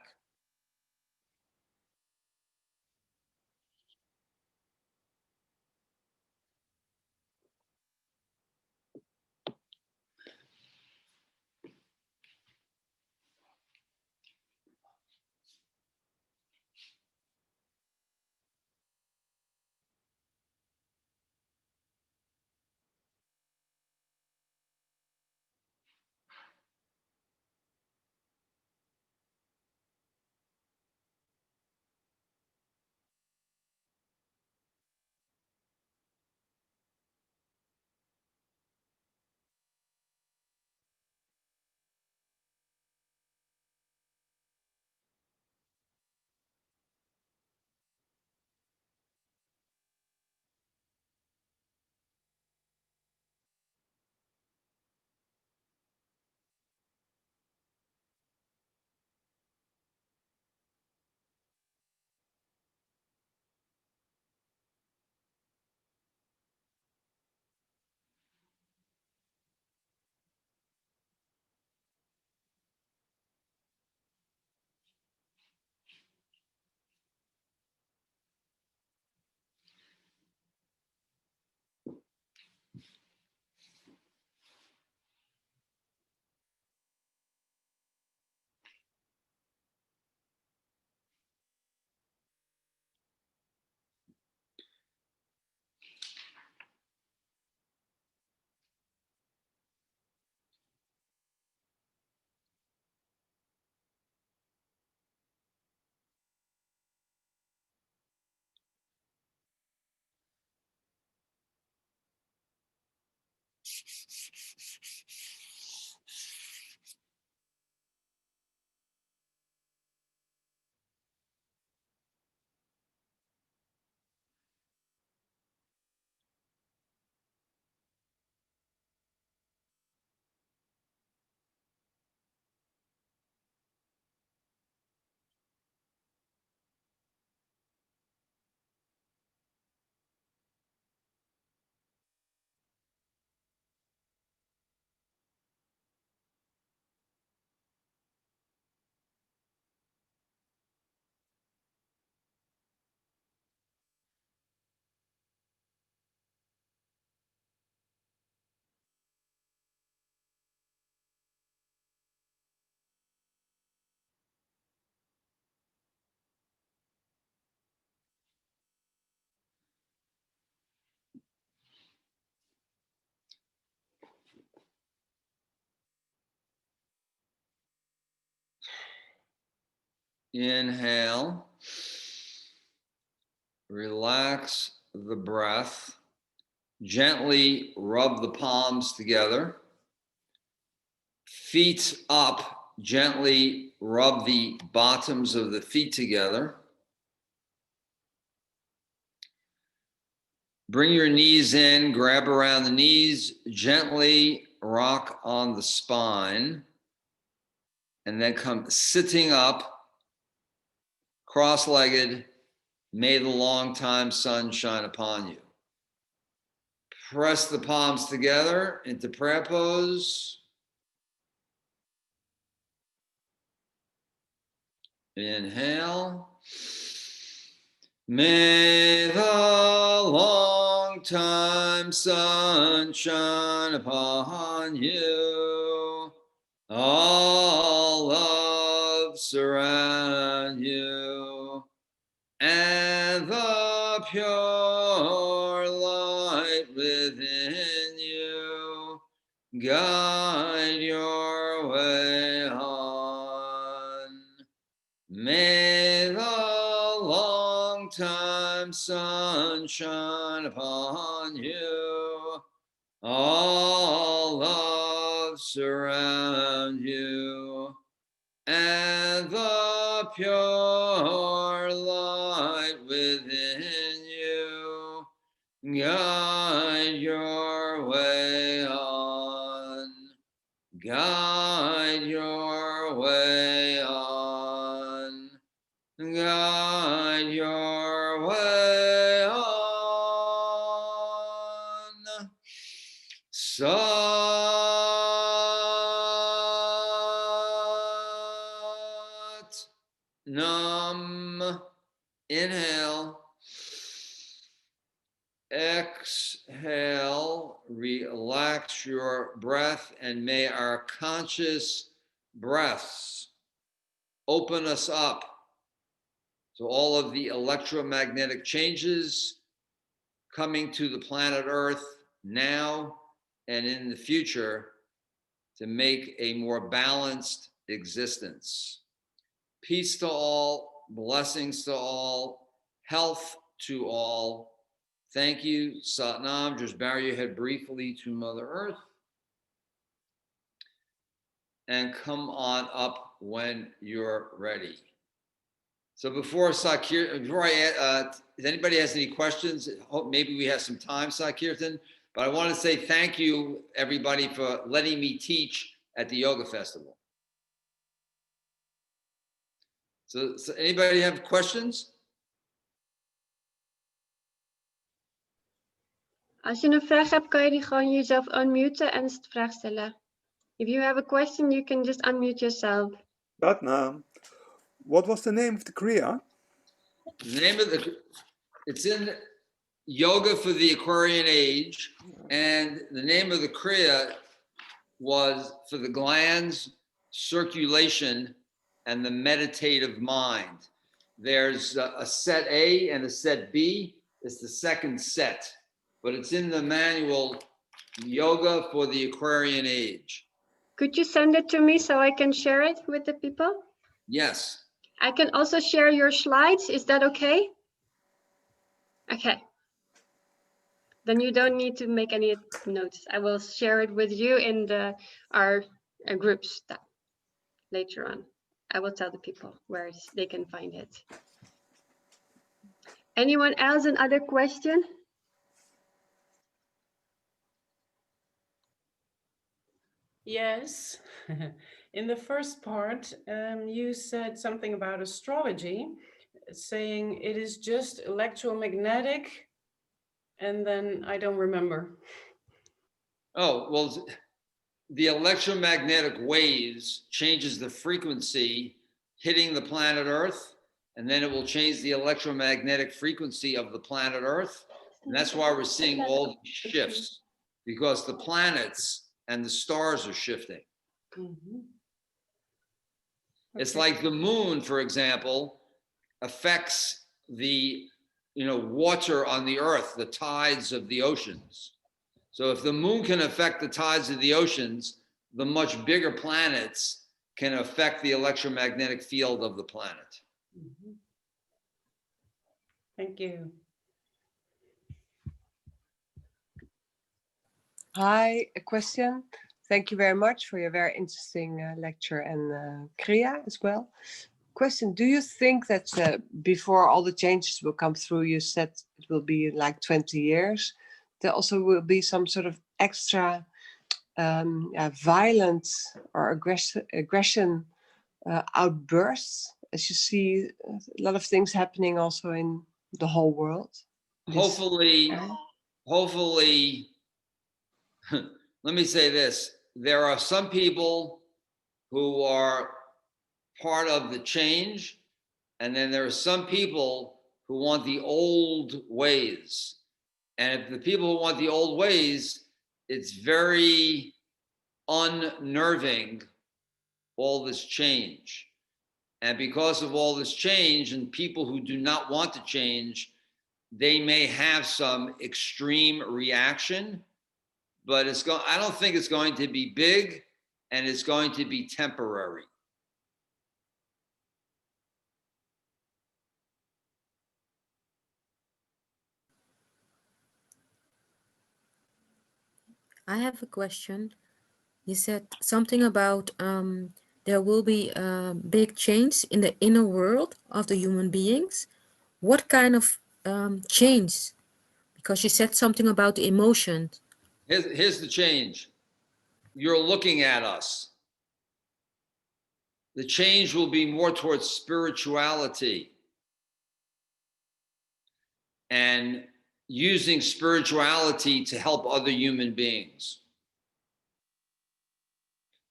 Inhale. Relax the breath. Gently rub the palms together. Feet up. Gently rub the bottoms of the feet together. Bring your knees in, grab around the knees, gently rock on the spine, and then come sitting up, cross-legged. May the long time sun shine upon you. Press the palms together into prayer pose. Inhale. May the long time sun shine upon you. All love surround you. And the pure light within you guide your way on. May the long time sun shine upon you. All love surround you. And the pure light within you guide your way on. Guide your way on. Guide your way on. Sat Nam. Inhale. Exhale. Relax your breath, and may our conscious breaths open us up to all of the electromagnetic changes coming to the planet Earth now and in the future to make a more balanced existence. Peace to all, blessings to all, health to all. Thank you, Satnam. Just bow your head briefly to Mother Earth and come on up when you're ready. So before if anybody has any questions, maybe we have some time, Sakirtan, but I want to say thank you, everybody, for letting me teach at the Yoga Festival. So anybody have questions? Als je een vraag hebt, kan je die gewoon jezelf unmuten en de vraag stellen. If you have a question, you can just unmute yourself. Satnam, what was the name of the Kriya? The name of it's in Yoga for the Aquarian Age, and the name of the Kriya was for the glands, circulation, and the meditative mind. There's a set A and a set B. It's the second set, but it's in the manual, Yoga for the Aquarian Age. Could you send it to me so I can share it with the people? Yes. I can also share your slides. Is that okay? Okay. Then you don't need to make any notes. I will share it with you in our groups later on. I will tell the people where they can find it. Anyone else another question? Yes. In the first part, you said something about astrology, saying it is just electromagnetic, and then I don't remember. Oh, well, the electromagnetic waves changes the frequency hitting the planet Earth, and then it will change the electromagnetic frequency of the planet Earth. And that's why we're seeing all these shifts, because the planets and the stars are shifting. Mm-hmm. It's like the moon, for example, affects the water on the earth, the tides of the oceans. So if the moon can affect the tides of the oceans, the much bigger planets can affect the electromagnetic field of the planet. Thank you. Hi, a question. Thank you very much for your very interesting lecture, and Kriya as well. Question, do you think that before all the changes will come through, you said it will be like 20 years, there also will be some sort of extra violence or aggression outbursts, as you see a lot of things happening also in the whole world? Hopefully, let me say this. There are some people who are part of the change, and then there are some people who want the old ways. And if the people who want the old ways, it's very unnerving, all this change. And because of all this change and people who do not want to change, they may have some extreme reaction, but I don't think it's going to be big, and it's going to be temporary. I have a question. You said something about there will be a big change in the inner world of the human beings. What kind of change? Because you said something about the emotions. Here's the change. You're looking at us. The change will be more towards spirituality and using spirituality to help other human beings.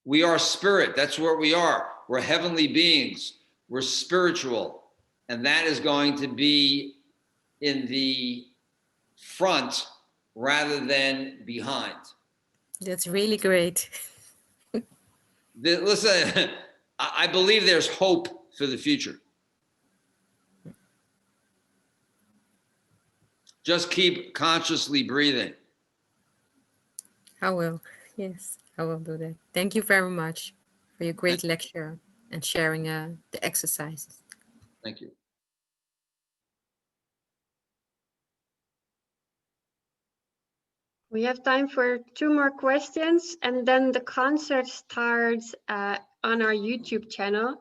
We are spirit. That's what we are. We're heavenly beings. We're spiritual. And that is going to be in the front rather than behind. That's really great. Listen, I believe there's hope for the future. Just keep consciously breathing. I will. Yes, I will do that. Thank you very much for your great lecture and sharing the exercises. Thank you. We have time for 2 more questions, and then the concert starts on our YouTube channel.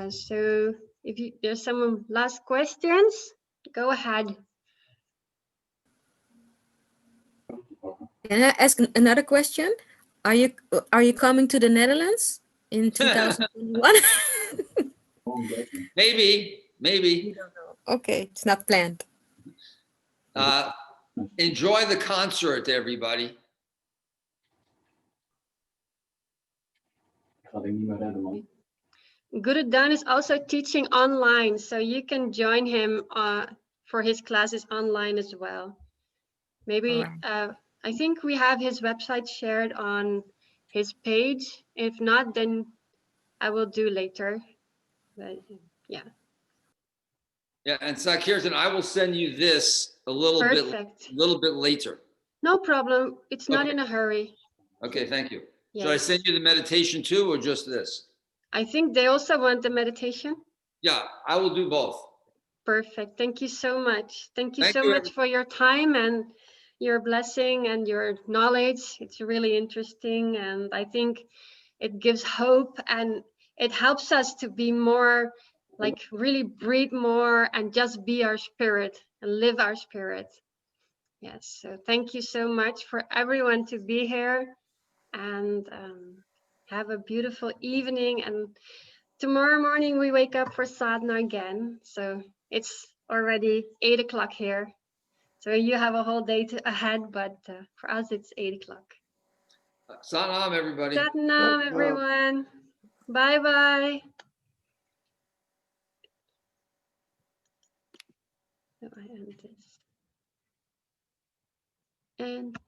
So if there's some last questions, go ahead. Can I ask another question? Are you coming to the Netherlands in 2021? Maybe. You don't know. Okay, it's not planned. Enjoy the concert, everybody. Guru Dan is also teaching online, so you can join him for his classes online as well. Maybe I think we have his website shared on his page. If not, then I will do later. But yeah. Yeah, and Sakirtan, I will send you this a little bit later. No problem. It's not Okay. in a hurry. Okay, thank you. Yes. Should I send you the meditation too, or just this? I think they also want the meditation. Yeah, I will do both. Perfect. Thank you so much. Thank you Thank so you, much for your time and your blessing and your knowledge. It's really interesting, and I think it gives hope, and it helps us to be more, like, really breathe more and just be our spirit and live our spirit. Yes, so thank you so much for everyone to be here, and have a beautiful evening. And tomorrow morning we wake up for sadhana again, so it's already 8 o'clock here. So you have a whole day ahead, but for us it's 8 o'clock. Satnam, everybody. Satnam, everyone. Bye bye. So I end this. And